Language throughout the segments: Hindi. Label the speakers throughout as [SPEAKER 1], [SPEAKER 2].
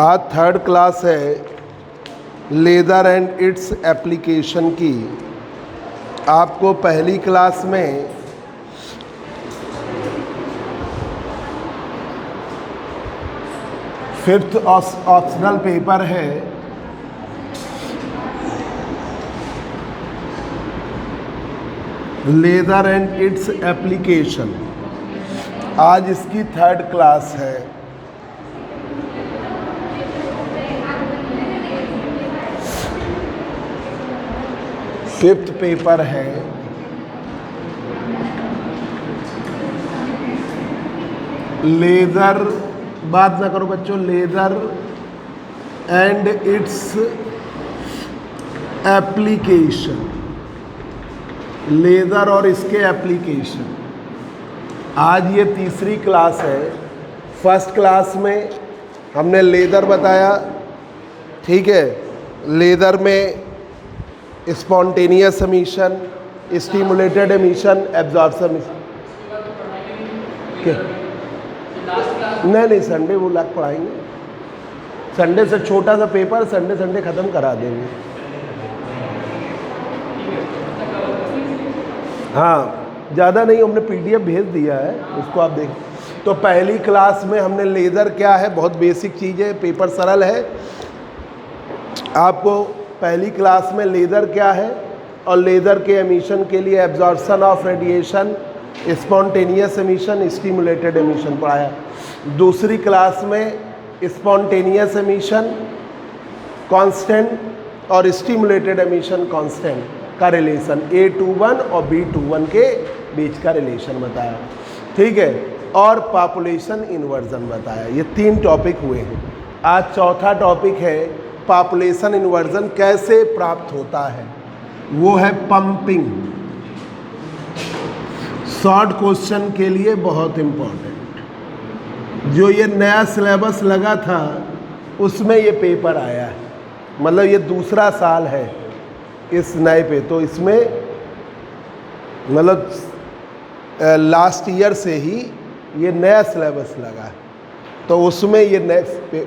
[SPEAKER 1] आज थर्ड क्लास है लेज़र एंड इट्स एप्लीकेशन की। आपको पहली क्लास में फिफ्थ ऑप्शनल पेपर है, लेज़र एंड इट्स एप्लीकेशन। आज इसकी थर्ड क्लास है। फिफ्थ पेपर है लेज़र, बात ना करो बच्चों, laser and its application, laser और इसके एप्लीकेशन। आज ये तीसरी क्लास है। फर्स्ट क्लास में हमने लेज़र बताया, ठीक है। लेज़र में spontaneous emission, stimulated emission, absorption. क्या नहीं, संडे वो लग पढ़ाएंगे। संडे से छोटा सा पेपर, संडे ख़त्म करा देंगे। हाँ, ज़्यादा नहीं, हमने पीडीएफ भेज दिया है, उसको आप देख। तो पहली क्लास में हमने लेज़र क्या है, बहुत बेसिक चीज़ है, पेपर सरल है। आपको पहली क्लास में लेज़र क्या है और लेज़र के एमिशन के लिए absorption of radiation, spontaneous emission, stimulated emission पढ़ाया। दूसरी क्लास में स्पॉन्टेनियस एमिशन कांस्टेंट और स्टिमुलेटेड एमिशन कांस्टेंट का रिलेशन, A21 और B21 के बीच का रिलेशन बताया, ठीक है। और पॉपुलेशन इन्वर्जन बताया। ये तीन टॉपिक हुए हैं। आज चौथा टॉपिक है पॉपुलेशन इन्वर्जन कैसे प्राप्त होता है, वो है पंपिंग। शॉर्ट क्वेश्चन के लिए बहुत इम्पोर्टेंट। जो ये नया सिलेबस लगा था उसमें ये पेपर आया है, मतलब ये दूसरा साल है इस नए पे, तो इसमें मतलब लास्ट ईयर से ही ये नया सिलेबस लगा है, तो उसमें ये नए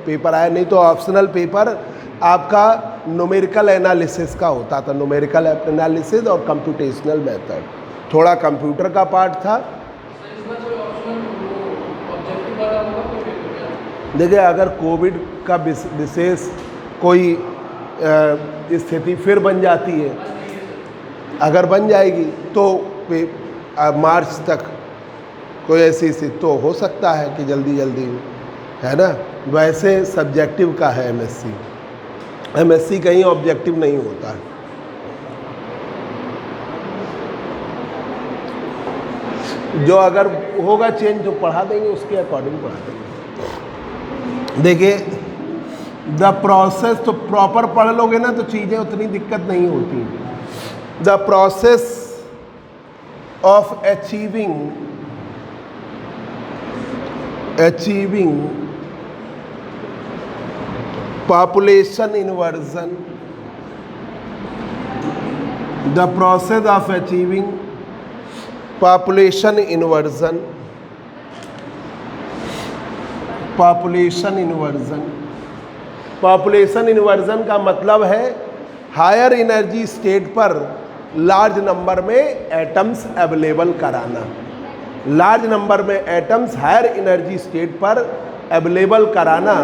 [SPEAKER 1] पेपर आया। नहीं तो ऑप्शनल पेपर आपका न्यूमेरिकल एनालिसिस का होता था, न्यूमेरिकल एनालिसिस और कंप्यूटेशनल मेथड, थोड़ा कंप्यूटर का पार्ट था। देखिए, अगर कोविड का विशेष कोई स्थिति फिर बन जाती है, अगर बन जाएगी तो मार्च तक कोई ऐसी स्थिति तो हो सकता है कि जल्दी है ना। वैसे सब्जेक्टिव का है एमएससी कहीं ऑब्जेक्टिव नहीं होता है। जो अगर होगा चेंज तो पढ़ा देंगे, उसके अकॉर्डिंग पढ़ा देंगे। देखिए, द प्रोसेस तो प्रॉपर पढ़ लोगे ना तो चीज़ें उतनी दिक्कत नहीं होती। The process of achieving population inversion, the process of achieving population inversion का मतलब है हायर एनर्जी स्टेट पर लार्ज नंबर में एटम्स अवेलेबल कराना। लार्ज नंबर में एटम्स हायर एनर्जी स्टेट पर अवेलेबल कराना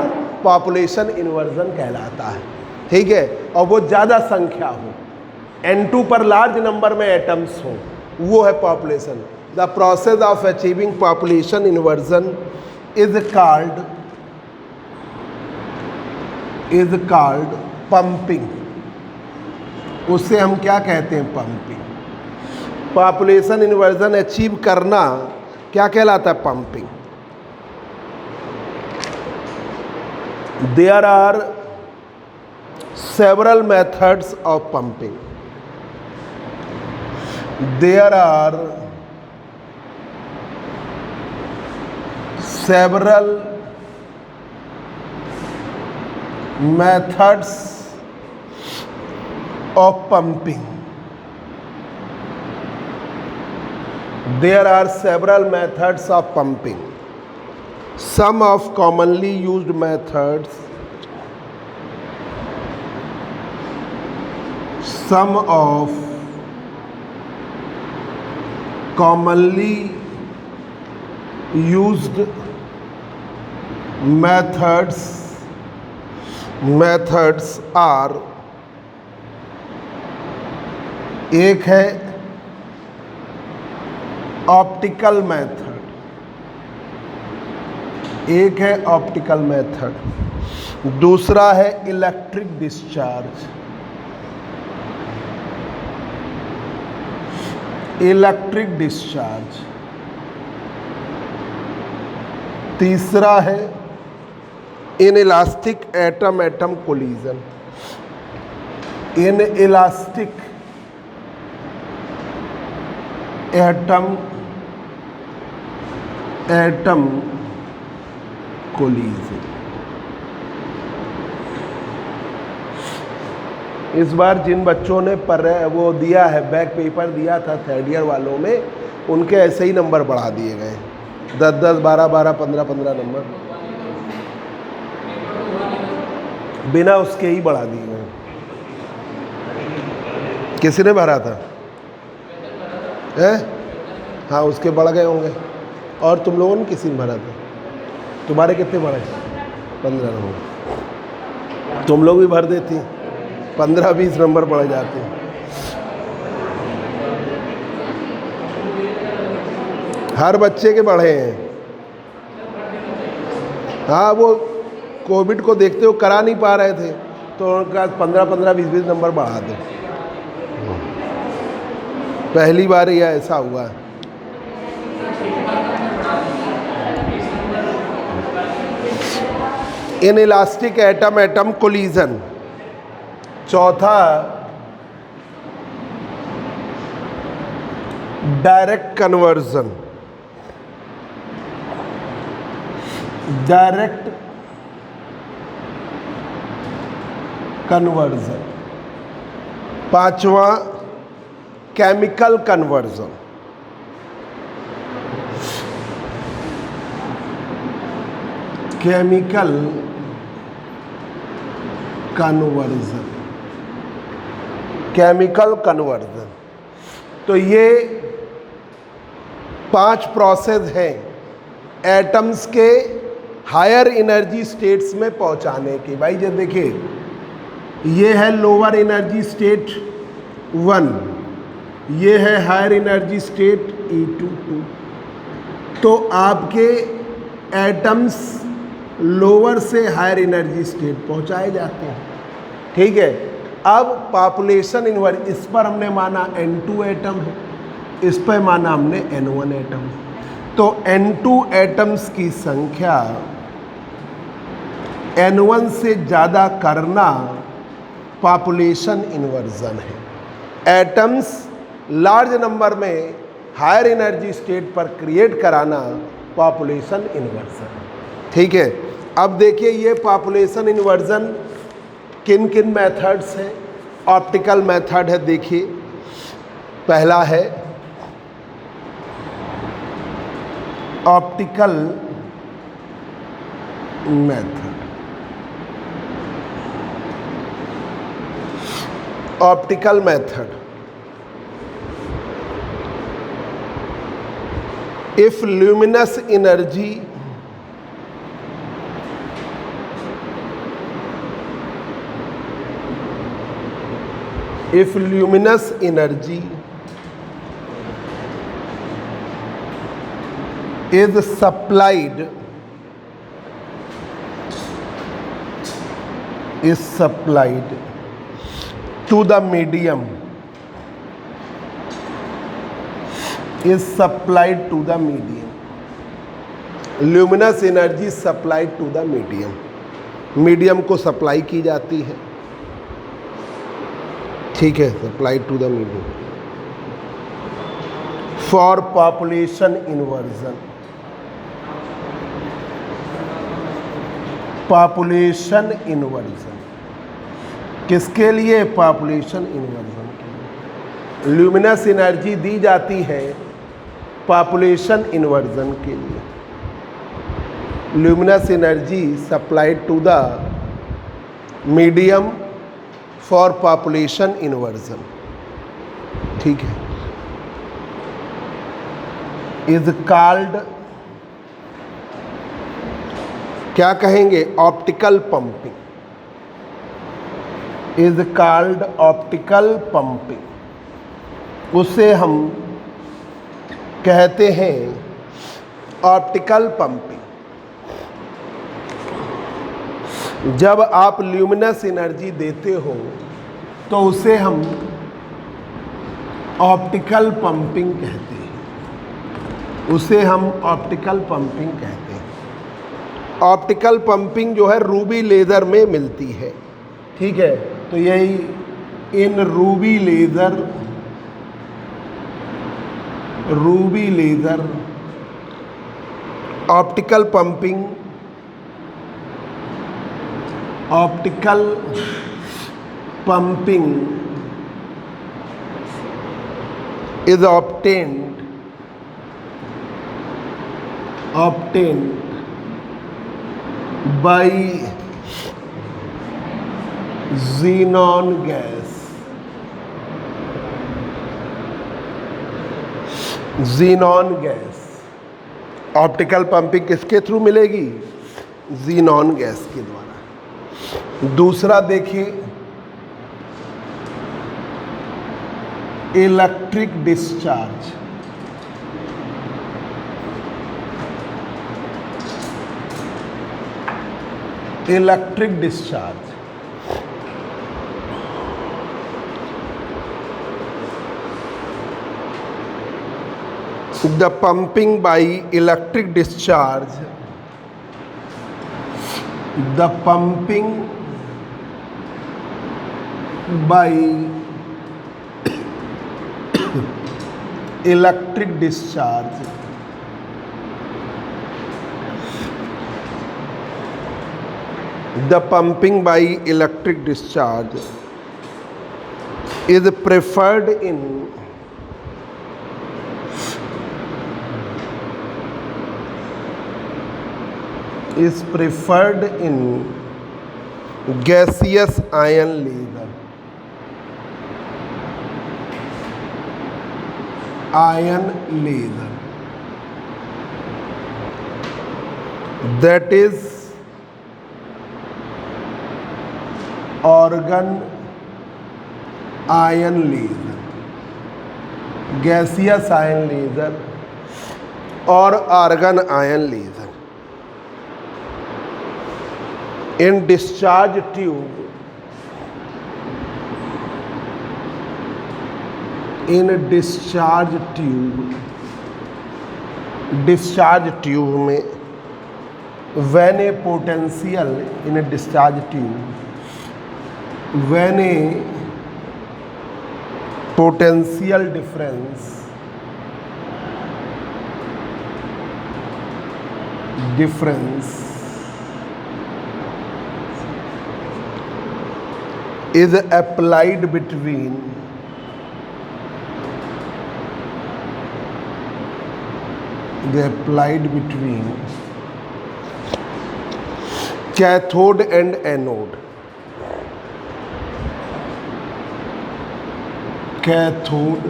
[SPEAKER 1] पॉपुलेशन इन्वर्जन कहलाता है, ठीक है। और वो ज़्यादा संख्या हो, N2 पर लार्ज नंबर में एटम्स हो, वो है population. The process of achieving population inversion is called pumping. उससे हम क्या कहते हैं, पंपिंग। पॉपुलेशन इन्वर्जन अचीव करना क्या कहलाता है, pumping. There are several methods of pumping. There are several methods of pumping. There are several methods of pumping. Some of commonly used methods some of commonly used methods are, एक है ऑप्टिकल मेथड, एक है ऑप्टिकल मेथड, दूसरा है इलेक्ट्रिक डिस्चार्ज, इलेक्ट्रिक डिस्चार्ज, तीसरा है inelastic atom atom collision, inelastic atom atom collision. इस बार जिन बच्चों ने वो दिया है बैक पेपर दिया था थर्ड ईयर वालों में, उनके ऐसे ही नंबर बढ़ा दिए गए, 10-10, 12-12, 15-15 नंबर बिना उसके ही बढ़ा दिए गए। किसी ने भरा था हाँ, उसके बढ़ गए होंगे। और तुम लोगों ने किसी ने भरा था? तुम्हारे कितने बढ़े? 15 नंबर। तुम लोग भी भर देती, 15-20 नंबर बढ़ जाते हैं। हर बच्चे के बढ़े हैं। हाँ, वो कोविड को देखते हुए करा नहीं पा रहे थे, तो उनका 15-15, 20-20 नंबर बढ़ा दो। पहली बार यह ऐसा हुआ है। Inelastic atom atom collision. चौथा डायरेक्ट कन्वर्जन, डायरेक्ट कन्वर्जन। पांचवा chemical conversion, chemical conversion, chemical conversion. तो ये 5 प्रोसेस हैं एटम्स के हायर एनर्जी स्टेट्स में पहुंचाने की। भाई जब देखिए, ये है लोअर एनर्जी स्टेट 1, ये है हायर एनर्जी स्टेट E2 तो आपके एटम्स लोअर से हायर एनर्जी स्टेट पहुंचाए जाते हैं। ठीक है, अब पॉपुलेशन इनवर्स, इस पर हमने माना N2 एटम है, इस पर माना हमने N1 एटम। तो N2 एटम्स की संख्या N1 से ज़्यादा करना पॉपुलेशन इन्वर्जन है। एटम्स लार्ज नंबर में हायर एनर्जी स्टेट पर क्रिएट कराना पॉपुलेशन इन्वर्जन। ठीक है, अब देखिए ये पॉपुलेशन इन्वर्जन किन किन मेथड्स हैं। ऑप्टिकल मेथड है, देखिए पहला है optical method. Optical method, if luminous energy is supplied to the medium, is supplied to the medium, luminous energy supplied to the medium, medium को सप्लाई की जाती है। ठीक है, supplied to the medium for population inversion. Population inversion किसके लिए? पॉपुलेशन इन्वर्जन के लिए ल्यूमिनस एनर्जी दी जाती है पॉपुलेशन इन्वर्जन के लिए। Luminous energy supplied to the medium for population inversion, ठीक है, इज कॉल्ड, क्या कहेंगे, optical pumping, is called optical pumping, उसे हम कहते हैं ऑप्टिकल पंपिंग। जब आप ल्यूमिनस एनर्जी देते हो तो उसे हम ऑप्टिकल पंपिंग कहते हैं, उसे हम ऑप्टिकल पंपिंग कहते हैं। ऑप्टिकल पंपिंग जो है रूबी लेज़र में मिलती है, ठीक है, तो यही in ruby laser optical pumping, optical pumping is obtained by xenon gas, xenon gas. Optical pumping किसके थ्रू मिलेगी, xenon गैस के द्वारा। दूसरा देखिए, electric discharge, electric discharge, the pumping by electric discharge, the pumping by electric discharge the pumping by electric discharge is preferred in gaseous ion laser, that is organ ion laser, gaseous ion laser और argon ion laser। in discharge tube, discharge tube में when a potential in a discharge tube, when a potential difference is applied between cathode and anode, cathode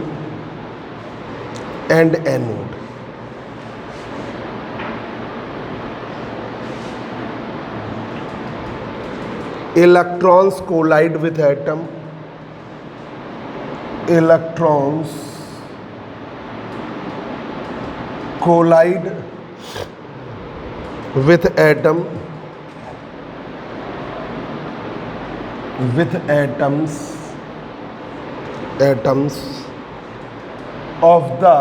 [SPEAKER 1] and anode, electrons collide with atom, electrons collide with atom, with atoms of the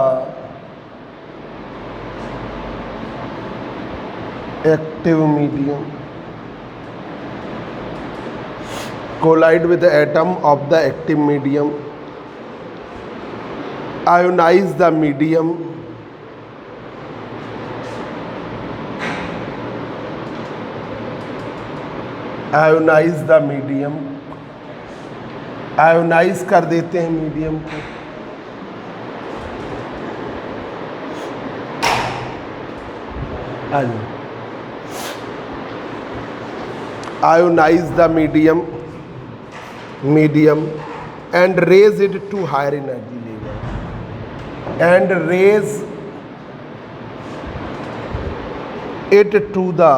[SPEAKER 1] active medium, collide with the atom of the active medium, ionize the medium, ionize कर देते हैं मीडियम को, ionize the medium medium and raise it to higher energy level and raise it to the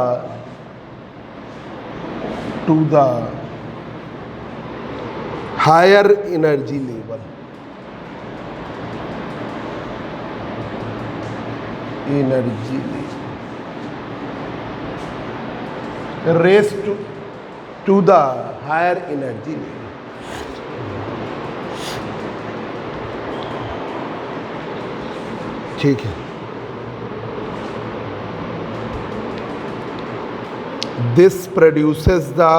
[SPEAKER 1] higher energy level. Energy level. Raise to the higher energy level. ठीक है. This produces the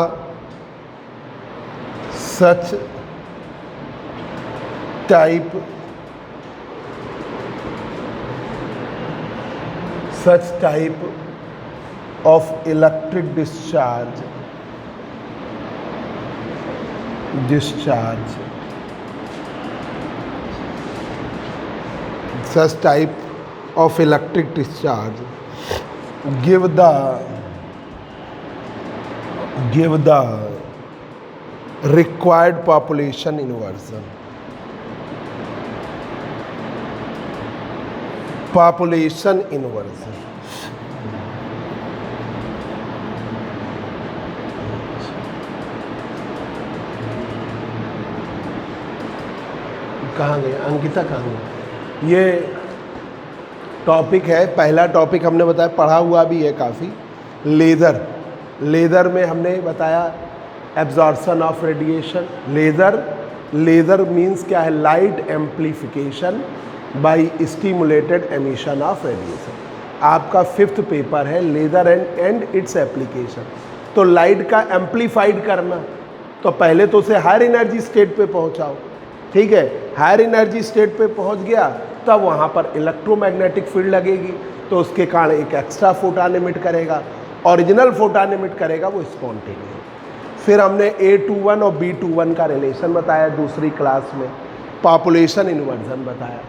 [SPEAKER 1] such type of electric discharge such type of electric discharge give the required population inversion. कहाँ गए अंकिता, कहाँ गए? ये टॉपिक है, पहला टॉपिक हमने बताया, पढ़ा हुआ भी है काफ़ी, लेज़र में हमने बताया absorption of radiation. Laser means क्या है? Light amplification by stimulated emission of radiation. आपका 5th पेपर है लेज़र एंड इट्स एप्लीकेशन. तो लाइट का एम्प्लीफाइड करना, तो पहले तो उसे हायर एनर्जी स्टेट पे पहुंचाओ. ठीक है, हायर एनर्जी स्टेट पे पहुंच गया तब वहाँ पर इलेक्ट्रोमैग्नेटिक फील्ड लगेगी, तो उसके कारण एक एक्स्ट्रा फोटॉन एमिट करेगा. ओरिजिनल फोटॉन एमिट करेगा वो स्पॉन्टेनियस. फिर हमने A21 और B21 का रिलेशन बताया दूसरी क्लास में. पॉपुलेशन इन्वर्जन बताया.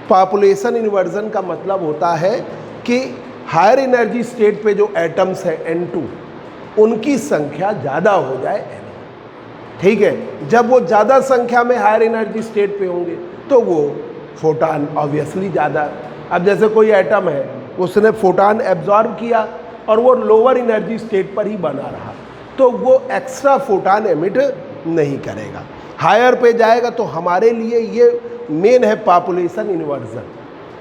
[SPEAKER 1] पॉपुलेशन इन्वर्जन का मतलब होता है कि हायर एनर्जी स्टेट पे जो एटम्स है N2 उनकी संख्या ज़्यादा हो जाए N1. ठीक है, जब वो ज़्यादा संख्या में हायर एनर्जी स्टेट पे होंगे तो वो फोटॉन ऑब्वियसली ज़्यादा. अब जैसे कोई एटम है, उसने फोटॉन एब्जॉर्ब किया और वो लोअर एनर्जी स्टेट पर ही बना रहा, तो वो एक्स्ट्रा फोटॉन एमिट नहीं करेगा. हायर पे जाएगा तो हमारे लिए ये मेन है पॉपुलेशन इन्वर्जन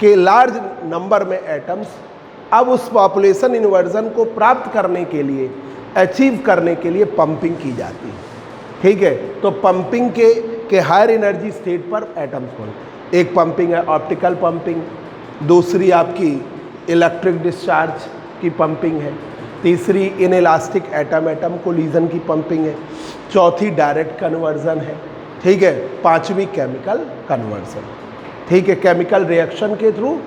[SPEAKER 1] के लार्ज नंबर में एटम्स. अब उस पॉपुलेशन इन्वर्जन को प्राप्त करने के लिए, अचीव करने के लिए पंपिंग की जाती है. ठीक है, तो पंपिंग के हायर एनर्जी स्टेट पर एटम्स को, एक पंपिंग है ऑप्टिकल पंपिंग, दूसरी आपकी इलेक्ट्रिक डिस्चार्ज की पंपिंग है, तीसरी इनइलास्टिक एटम कोलिजन की पंपिंग है, चौथी डायरेक्ट कन्वर्जन है. ठीक है, पांचवी केमिकल कन्वर्जन. ठीक है, केमिकल रिएक्शन के थ्रू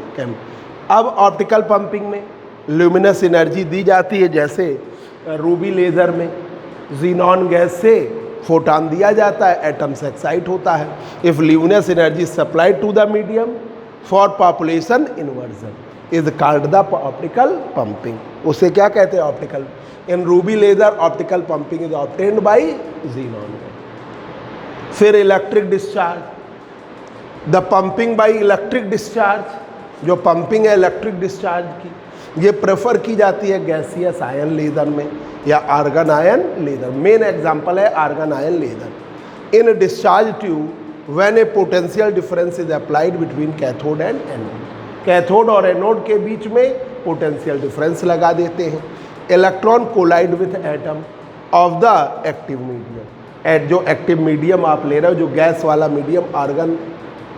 [SPEAKER 1] अब ऑप्टिकल पंपिंग में ल्यूमिनस एनर्जी दी जाती है, जैसे रूबी लेज़र में जीनॉन गैस से फोटॉन दिया जाता है, एटम्स एक्साइट होता है. If luminous energy supplied to the medium for population inversion is called the optical pumping. उसे क्या कहते हैं? Optical. In ruby laser optical pumping is obtained by xenon. फिर electric discharge, the pumping by electric discharge, जो पंपिंग है इलेक्ट्रिक डिस्चार्ज की, ये प्रेफर की जाती है गैसियस आयन लेज़र में या argon ion laser. Main example है argon ion laser. In discharge tube when a potential difference is applied between cathode and anode. Cathode और एनोड के बीच में पोटेंशियल डिफरेंस लगा देते हैं. Electron collide with atom of the active medium. जो एक्टिव मीडियम आप ले रहे हो, जो गैस वाला मीडियम आर्गन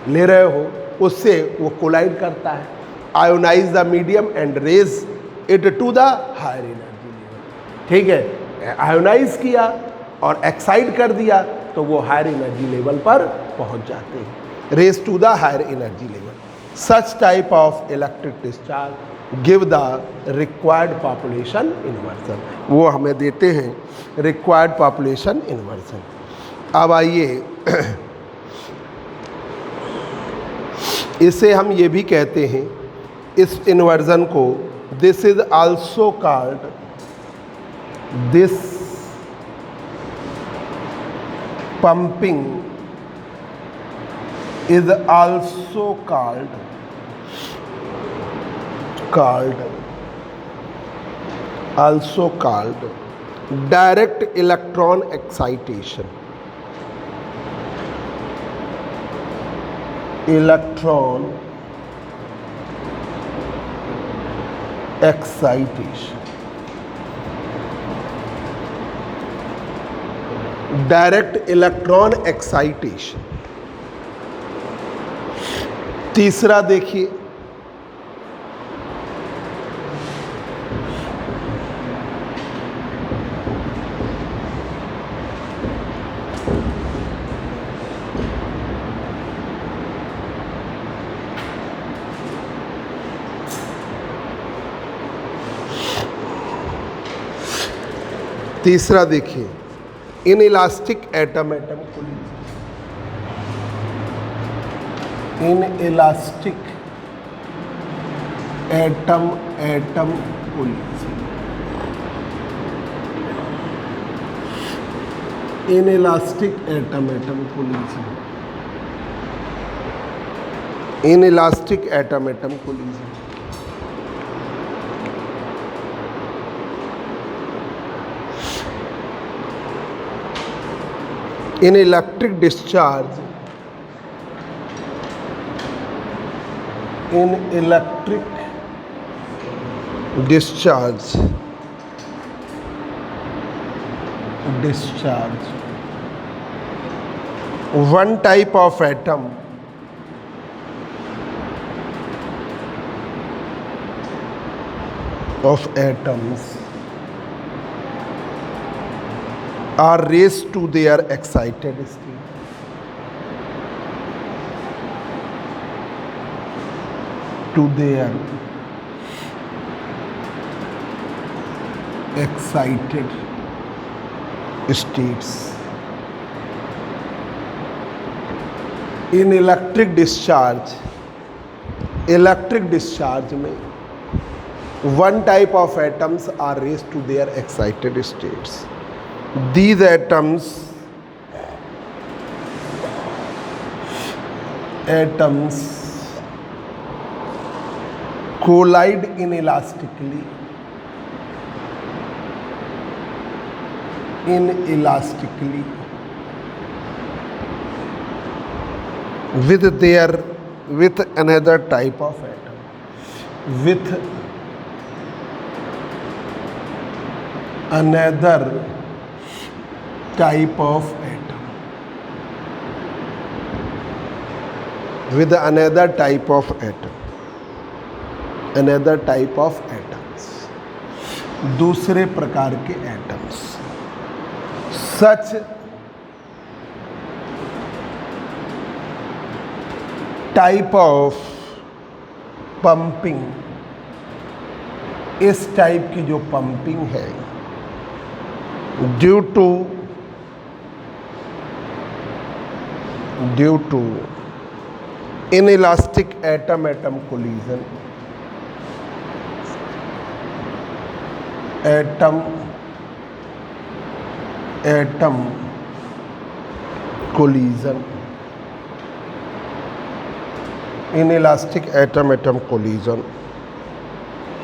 [SPEAKER 1] ले रहे हो, उससे वो कोलाइड करता है. Ionize the medium and raise it to the higher energy level. ठीक है, आयोनाइज किया और एक्साइट कर दिया तो वो हायर एनर्जी लेवल पर पहुंच जाते हैं. Raise to the higher energy level. Such type of electric discharge give the required population inversion. वो हमें देते हैं रिक्वायर्ड पॉपुलेशन इन्वर्जन. अब आइए इसे हम ये भी कहते हैं, इस इन्वर्जन को, this is also called, this pumping is also called direct electron excitation. Electron excitation. Direct electron excitation. तीसरा देखिए, तीसरा देखिए, inelastic atom collision. Inelastic atom collision. Inelastic atom collision. Inelastic atom collision. in electric discharge, one type of atoms are raised to their excited state. To their excited states. In electric discharge में one type of atoms are raised to their excited states. These atoms collide inelastically with another type of atom, with another type of atom, with another type of atom, another type of atoms, दूसरे प्रकार के atoms. Such type of pumping, इस टाइप की जो पंपिंग है, due to inelastic atom collision, inelastic atom collision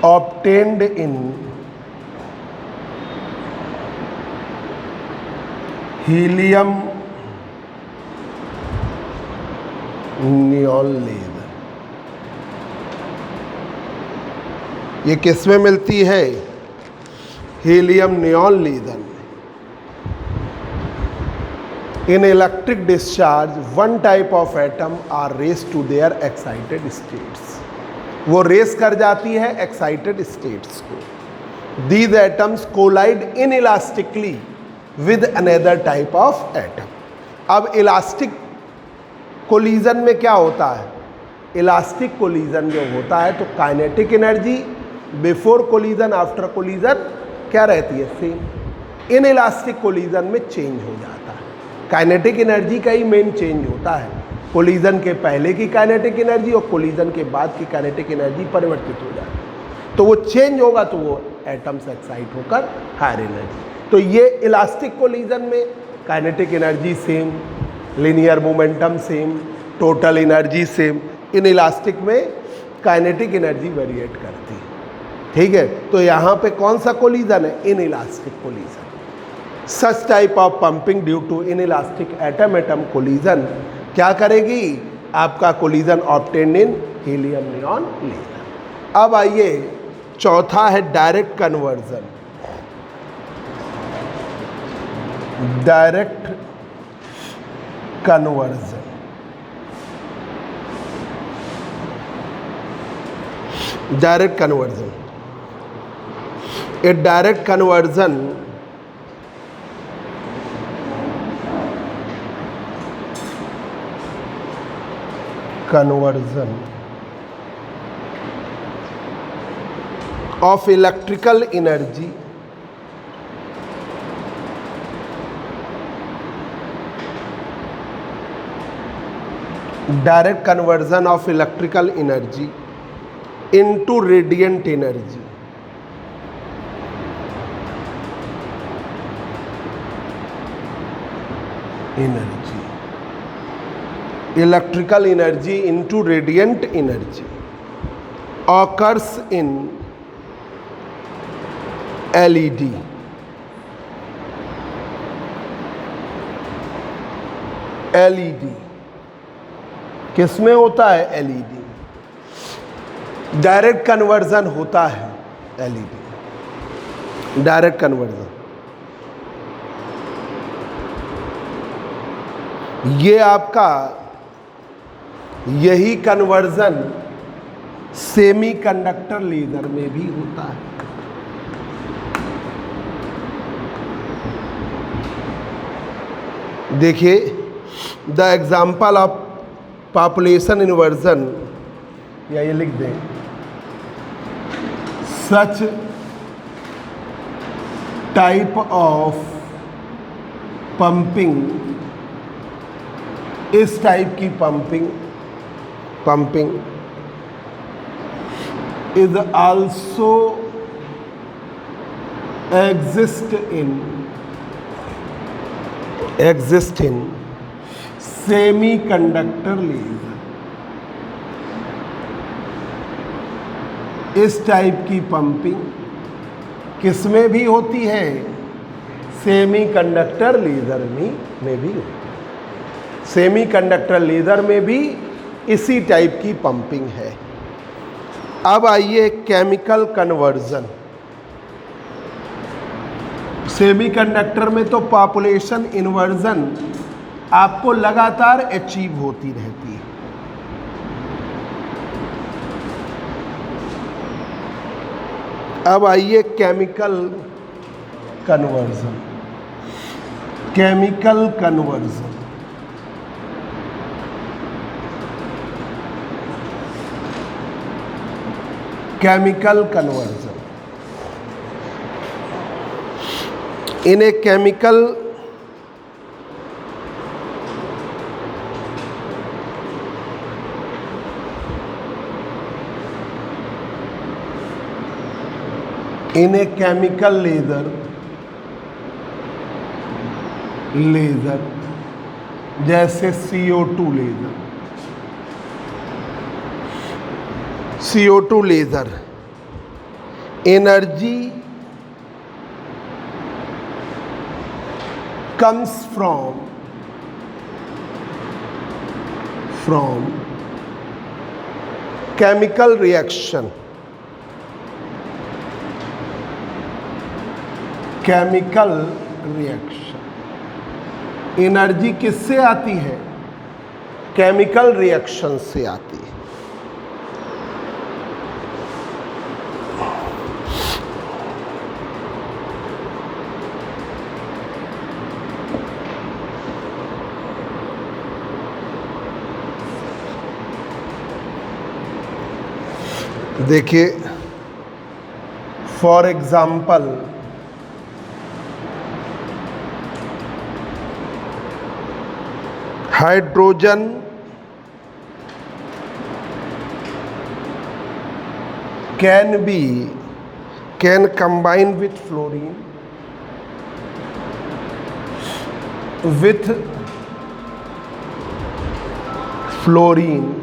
[SPEAKER 1] obtained in helium neon laser. ये किस में मिलती है? हीलियम नियॉन लेजर में। In electric discharge one type of atom are raise to their excited states, वो रेस कर जाती है एक्साइटेड स्टेट्स को। These atoms collide inelastically with another type of atom. अब इलास्टिक कोलिजन में क्या होता है? इलास्टिक कोलिजन जो होता है तो kinetic energy before collision after collision क्या रहती है? सेम। इन इलास्टिक कोलिजन में चेंज हो जाता है। काइनेटिक एनर्जी का ही मेन चेंज होता है। कोलिजन के पहले की काइनेटिक एनर्जी और कोलिजन के बाद की काइनेटिक एनर्जी परिवर्तित हो जाती है। तो वो चेंज होगा तो वो एटम्स एक्साइट होकर हायर एनर्जी। तो ये इलास्टिक कोलिजन में kinetic energy same, linear momentum same, total energy same. In elastic में काइनेटिक एनर्जी वेरिएट करती है, ठीक है। तो यहाँ पे कौन सा कोलिजन है? Inelastic collision. Such type of pumping due to inelastic atom atom collision क्या करेगी? आपका collision obtained in helium neon laser. अब आइए चौथा है direct conversion. Direct conversion, direct conversion. A direct conversion of electrical energy direct conversion of electrical energy into radiant energy electrical energy into radiant energy occurs in LED किसमें होता है? LED। डायरेक्ट कन्वर्जन होता है LED, डायरेक्ट कन्वर्जन। ये आपका यही कन्वर्जन सेमीकंडक्टर लेजर में भी होता है। देखिए, the example of population inversion, या ये लिख दें, सच टाइप ऑफ पंपिंग, इस टाइप की pumping is also exist in semiconductor laser. इस टाइप की पंपिंग किसमें भी होती है? सेमीकंडक्टर लेजर में भी होती है। सेमीकंडक्टर लेजर में भी इसी टाइप की पंपिंग है। अब आइए केमिकल कन्वर्जन। सेमीकंडक्टर में तो पॉपुलेशन इन्वर्जन आपको लगातार अचीव होती रहती है। अब आइए chemical conversion. Chemical conversion chemical conversion in a chemical in a chemical laser जैसे CO2 laser, CO2 laser energy comes from chemical reaction, chemical reaction. Energy किससे आती है? केमिकल रिएक्शन से आती है। देखिए, for example hydrogen can combine with fluorine with fluorine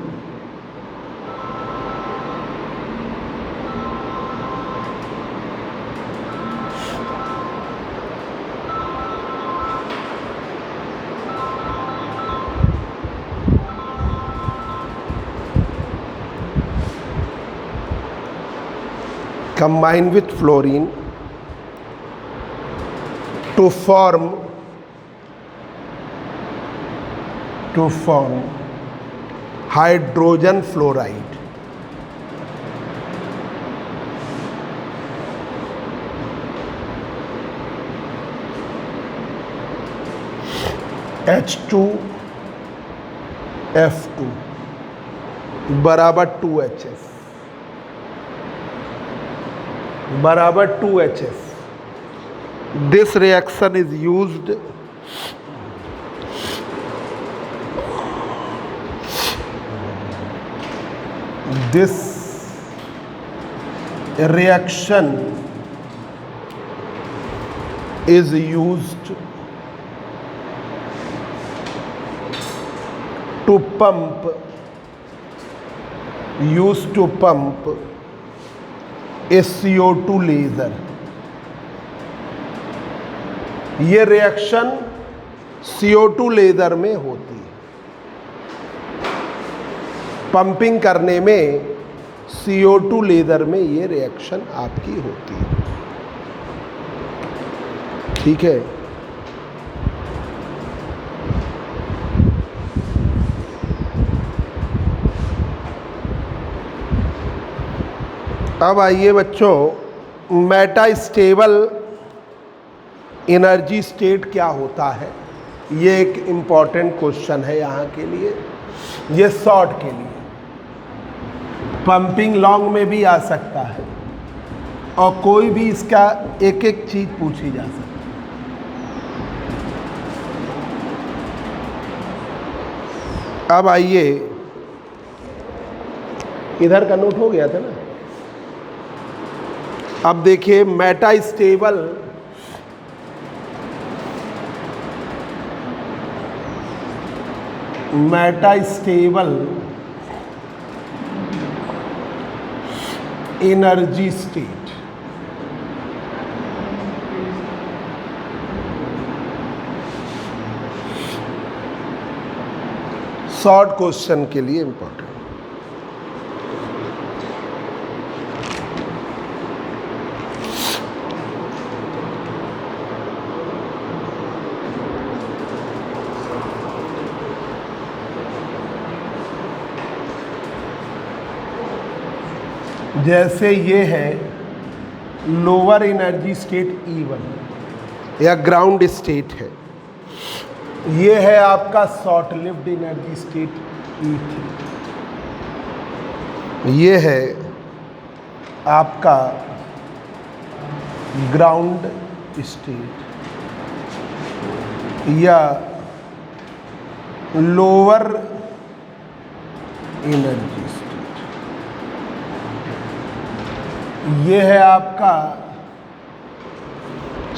[SPEAKER 1] combined with fluorine to form hydrogen fluoride. H2F2 बराबर 2HF बराबर 2HF. This reaction is used to pump a CO2 laser. ये रिएक्शन CO2 लेजर में होती है. पंपिंग करने में CO2 लेजर में ये रिएक्शन आपकी होती है. ठीक है. अब आइए बच्चों, मेटास्टेबल एनर्जी स्टेट क्या होता है, ये एक इम्पॉर्टेंट क्वेश्चन है यहाँ के लिए, ये शॉर्ट के लिए. पंपिंग लॉन्ग में भी आ सकता है और कोई भी इसका एक एक चीज पूछी जा सकती है. अब आइए, इधर का नोट हो गया था ना. अब देखिए, metastable energy state. Short question के लिए इंपॉर्टेंट. जैसे ये है लोअर एनर्जी स्टेट E1 या ग्राउंड स्टेट है, ये है आपका short lived energy state E3, ये है आपका ग्राउंड स्टेट या लोअर एनर्जी स्टेट. ये है आपका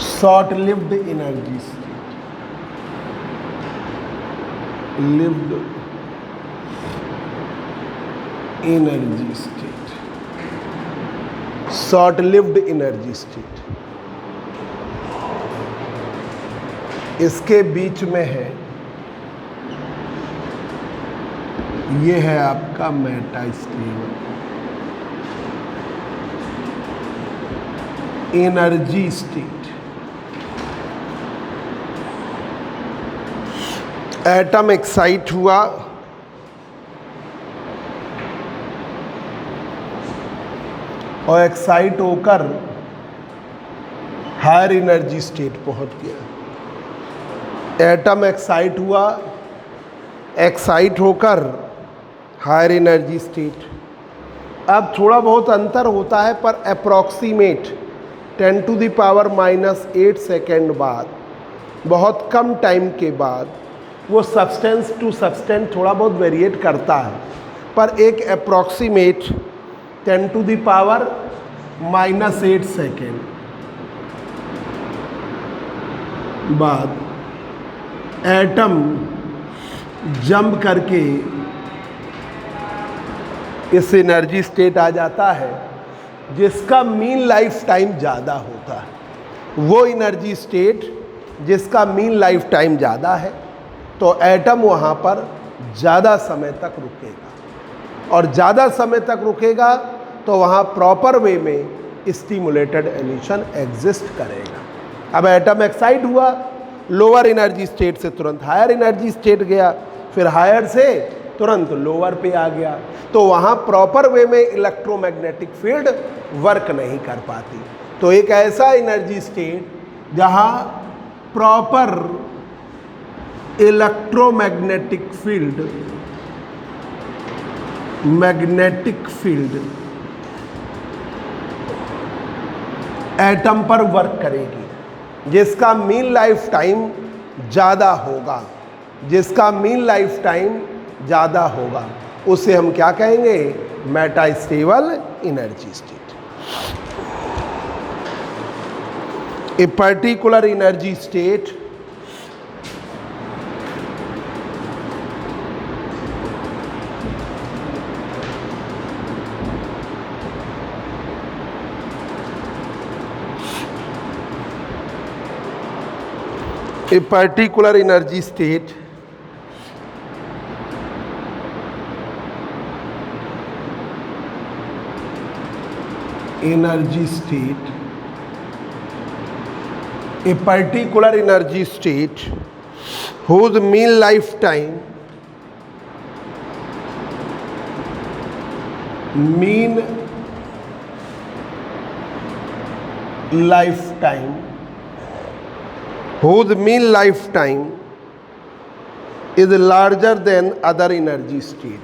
[SPEAKER 1] short lived energy state. Lived energy state, short lived energy state. इसके बीच में है, ये है आपका metastable energy state. Atom excite हुआ, और एक्साइट होकर हायर एनर्जी स्टेट पहुंच गया. एटम एक्साइट हुआ, एक्साइट होकर हायर एनर्जी स्टेट. अब थोड़ा बहुत अंतर होता है, पर अप्रॉक्सीमेट 10⁻⁻8 सेकेंड बाद, बहुत कम टाइम के बाद, वो सब्सटेंस टू सब्सटेंस थोड़ा बहुत वेरिएट करता है, पर एक अप्रॉक्सीमेट 10⁻⁻8 सेकेंड बाद एटम जंप करके इस एनर्जी स्टेट आ जाता है जिसका मीन लाइफ टाइम ज़्यादा होता है। वो एनर्जी स्टेट जिसका मीन लाइफ टाइम ज़्यादा है तो एटम वहाँ पर ज़्यादा समय तक रुकेगा, और ज़्यादा समय तक रुकेगा तो वहाँ प्रॉपर वे में स्टिमुलेटेड एमिशन एग्जिस्ट करेगा। अब एटम एक्साइट हुआ, लोअर एनर्जी स्टेट से तुरंत हायर एनर्जी स्टेट गया, फिर हायर से तुरंत लोअर पे आ गया, तो वहाँ प्रॉपर वे में इलेक्ट्रोमैग्नेटिक फील्ड वर्क नहीं कर पाती। तो एक ऐसा एनर्जी स्टेट जहाँ प्रॉपर इलेक्ट्रोमैग्नेटिक फील्ड एटम पर वर्क करेगी, जिसका मीन लाइफ टाइम ज़्यादा होगा, उसे हम क्या कहेंगे? Metastable energy state. A particular energy state whose mean lifetime is larger than other energy state,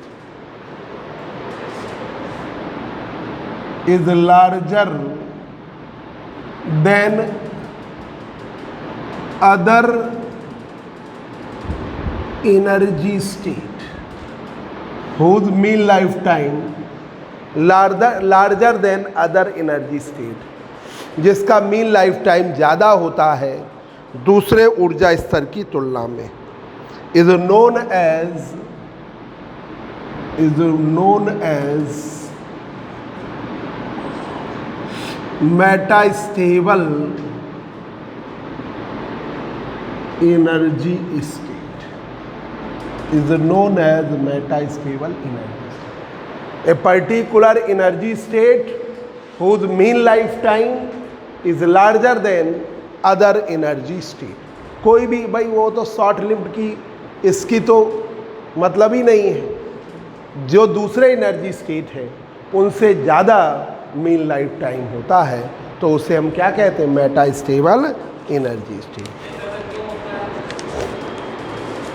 [SPEAKER 1] whose mean lifetime larger than other energy state, जिसका मीन लाइफ टाइम ज़्यादा होता है दूसरे ऊर्जा स्तर की तुलना में, is known as metastable energy state, a particular energy state whose mean lifetime is larger than other energy state. कोई भी भाई वो तो शॉर्ट लिव्ड की, इसकी तो मतलब ही नहीं है। जो दूसरे एनर्जी स्टेट है उनसे ज़्यादा मीन लाइफ टाइम होता है तो उसे हम क्या कहते हैं? Metastable energy state.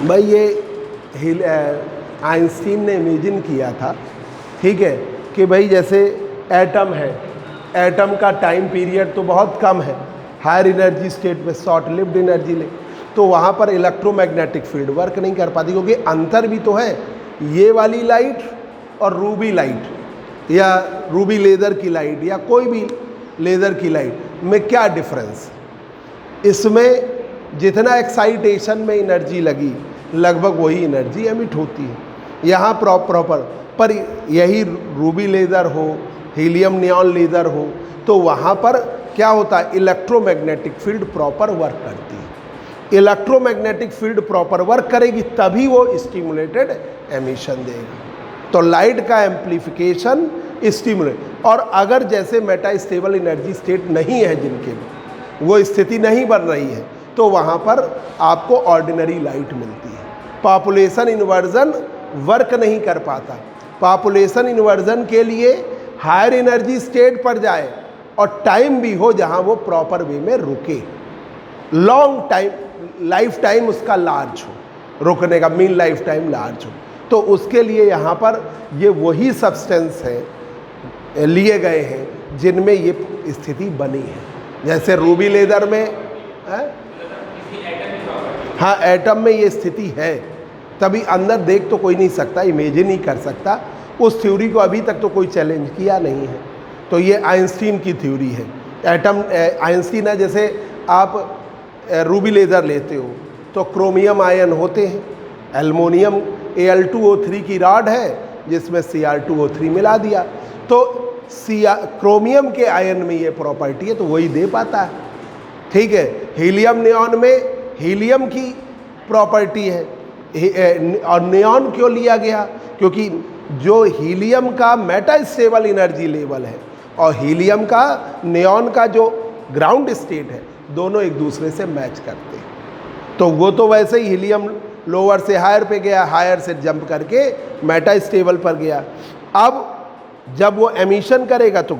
[SPEAKER 1] भाई ये आइंस्टीन ने इमेजिन किया था, ठीक है, कि भाई जैसे एटम है, एटम का टाइम पीरियड तो बहुत कम है, हायर एनर्जी स्टेट में शॉर्ट लिव्ड एनर्जी ले, तो वहाँ पर इलेक्ट्रोमैग्नेटिक फील्ड वर्क नहीं कर पाती, क्योंकि अंतर भी तो है। ये वाली लाइट और रूबी लाइट या रूबी लेज़र की लाइट या कोई भी लेज़र की लाइट में क्या डिफरेंस? इसमें जितना एक्साइटेशन में एनर्जी लगी लगभग वही एनर्जी एमिट होती है यहाँ प्रॉपर। पर यही रूबी लेज़र हो, हीलियम नियॉन लेज़र हो, तो वहाँ पर क्या होता है? इलेक्ट्रोमैग्नेटिक फील्ड प्रॉपर वर्क करती है। इलेक्ट्रोमैग्नेटिक फील्ड प्रॉपर वर्क करेगी तभी वो स्टिमुलेटेड एमिशन देगा। तो लाइट का एम्प्लीफिकेशन स्टिमुलेट, और अगर जैसे मेटास्टेबल एनर्जी स्टेट नहीं है जिनके में वो स्थिति नहीं बन रही है तो वहाँ पर आपको ऑर्डिनरी लाइट मिलती है। पॉपुलेशन इन्वर्जन वर्क नहीं कर पाता। पॉपुलेशन इन्वर्जन के लिए हायर एनर्जी स्टेट पर जाए और टाइम भी हो जहाँ वो प्रॉपर वे में रुके, लॉन्ग टाइम लाइफ टाइम उसका लार्ज हो, रुकने का मीन लाइफ टाइम लार्ज हो, तो उसके लिए यहाँ पर ये वही सब्सटेंस है लिए गए हैं जिनमें ये स्थिति बनी है। जैसे रूबी लेदर में हाँ एटम में ये स्थिति है, तभी अंदर देख तो कोई नहीं सकता, इमेजिन नहीं कर सकता। उस थ्योरी को अभी तक तो कोई चैलेंज किया नहीं है। तो ये आइंस्टीन की थ्योरी है। एटम आइंस्टीन है, जैसे आप रूबी लेज़र लेते हो तो क्रोमियम आयन होते हैं। एल्युमिनियम Al2O3 की रॉड है जिसमें Cr2O3 मिला दिया, तो क्रोमियम के आयन में ये प्रॉपर्टी है तो वही दे पाता है। ठीक है, हीलियम नियॉन में हीलियम की प्रॉपर्टी है। और नियॉन क्यों लिया गया? क्योंकि जो हीलियम का मेटास्टेबल एनर्जी लेवल है और हीलियम का नियॉन का जो ग्राउंड स्टेट है, दोनों एक दूसरे से मैच करते हैं। तो वो तो वैसे ही हीलियम लोअर से हायर पे गया, हायर से जंप करके मेटास्टेबल पर गया। अब जब वो एमिशन करेगा तो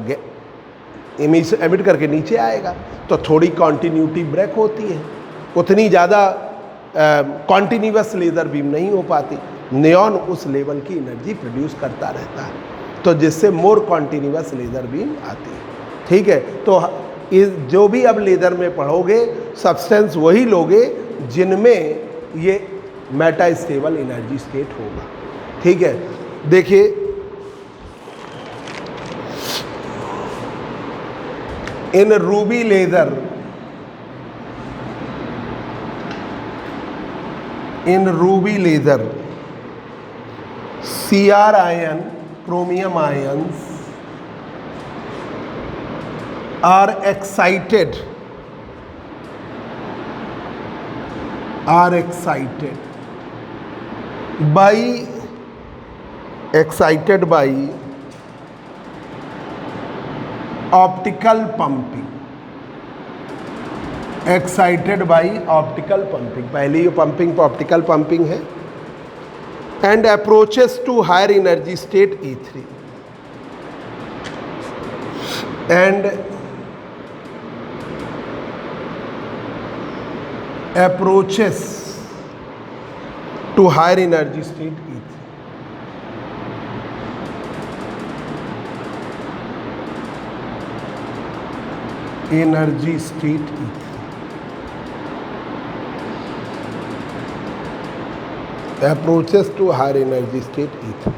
[SPEAKER 1] एमिट करके नीचे आएगा, तो थोड़ी कॉन्टिन्यूटी ब्रेक होती है, उतनी ज़्यादा कॉन्टिन्यूअस लेज़र बीम नहीं हो पाती। नियॉन उस लेवल की एनर्जी प्रोड्यूस करता रहता है, तो जिससे मोर कॉन्टिन्यूअस लेज़र बीम आती है। ठीक है, तो जो भी अब लेज़र में पढ़ोगे सब्सटेंस वही लोगे जिनमें ये मेटास्टेबल एनर्जी स्टेट होगा। ठीक है, देखिए in ruby laser, Cr ion, chromium ions are excited by optical pumping, पहले ये पंपिंग ऑप्टिकल पंपिंग है। And approaches to higher energy state E3 and approaches to higher energy state E3। Energy state E3 approaches to higher energy state E3,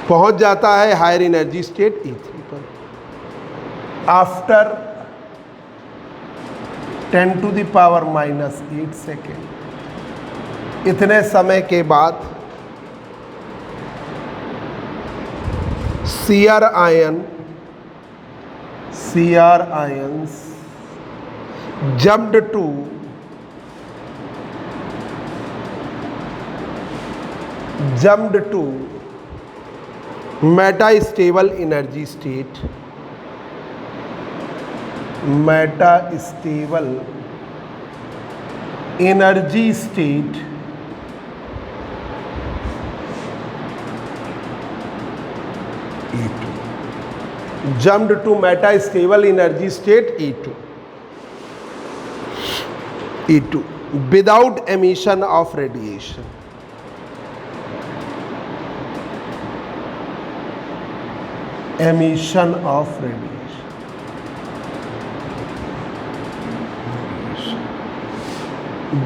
[SPEAKER 1] पहुंच जाता है हायर एनर्जी स्टेट E3 पर आफ्टर 10⁻⁻8 सेकेंड। इतने समय के बाद Cr ions jumped to metastable energy state, E2, jumped to metastable energy state E2 without emission of radiation। emission of radiation,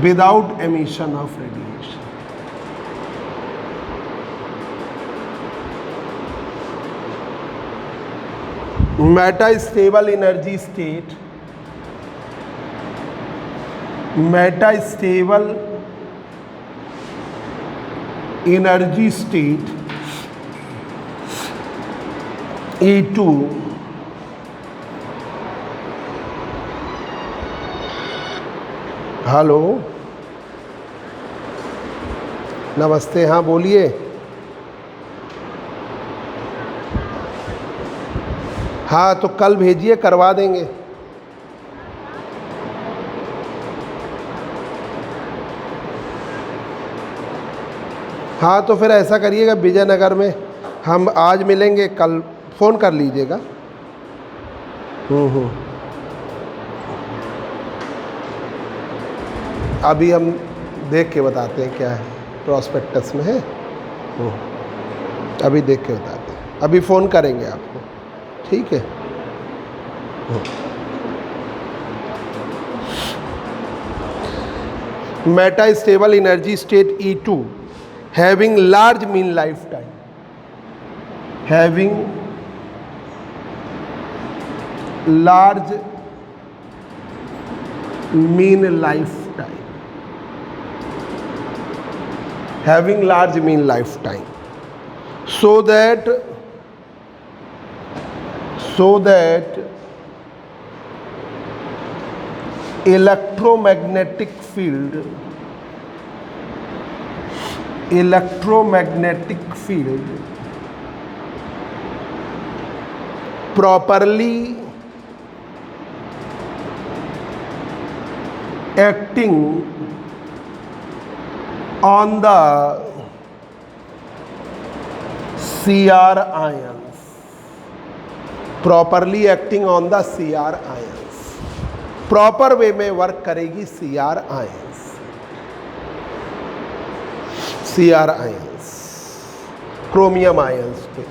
[SPEAKER 1] without emission of radiation। metastable energy state, E2 hello, नमस्ते, हाँ बोलिए। हाँ तो कल भेजिए, करवा देंगे। हाँ तो फिर ऐसा करिएगा, विजयनगर में हम आज मिलेंगे, कल फ़ोन कर लीजिएगा। अभी हम देख के बताते हैं क्या है, प्रॉस्पेक्टस में है। अभी देख के बताते हैं, अभी फ़ोन करेंगे आपको, ठीक है। Metastable energy state E2 having large mean lifetime, mean lifetime having large mean lifetime, so that electromagnetic field properly acting on the CR ions, properly acting on the CR ions, proper way में वर्क करेगी CR ions, क्रोमियम आयंस पे,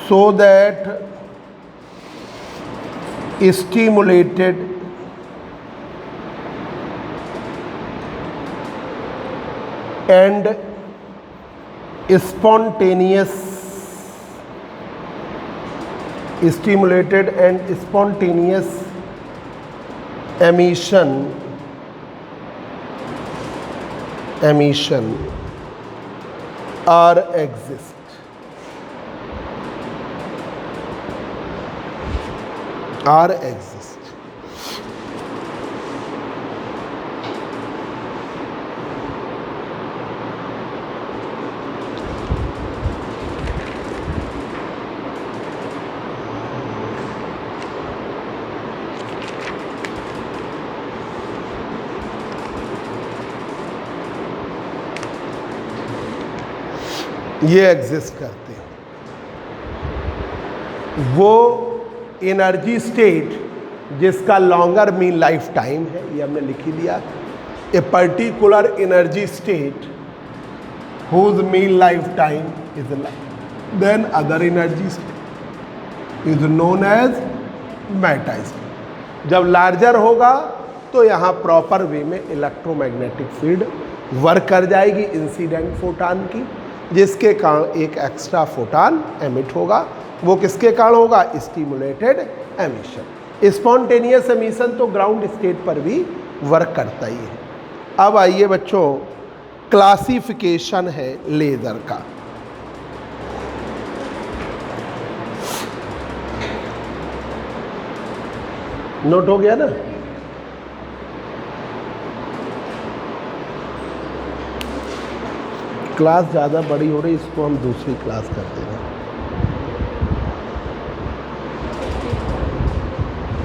[SPEAKER 1] so that stimulated and spontaneous emission are exist. ये एग्जिस्ट करते हैं। वो एनर्जी स्टेट जिसका लॉन्गर मीन लाइफ टाइम है, ये हमने लिख ही दिया। A particular energy state whose mean life time is then other energy state is known as meta state. जब लार्जर होगा तो यहाँ प्रॉपर वे में इलेक्ट्रोमैग्नेटिक फील्ड वर्क कर जाएगी इंसिडेंट फोटान की, जिसके कारण एक एक्स्ट्रा फोटान एमिट होगा। वो किसके कारण होगा? Stimulated emission. स्पॉन्टेनियस एमिशन तो ग्राउंड स्टेट पर भी वर्क करता ही है। अब आइए बच्चों, क्लासिफिकेशन है लेज़र का। नोट हो गया ना? क्लास ज़्यादा बड़ी हो रही, इसको हम दूसरी क्लास करते हैं।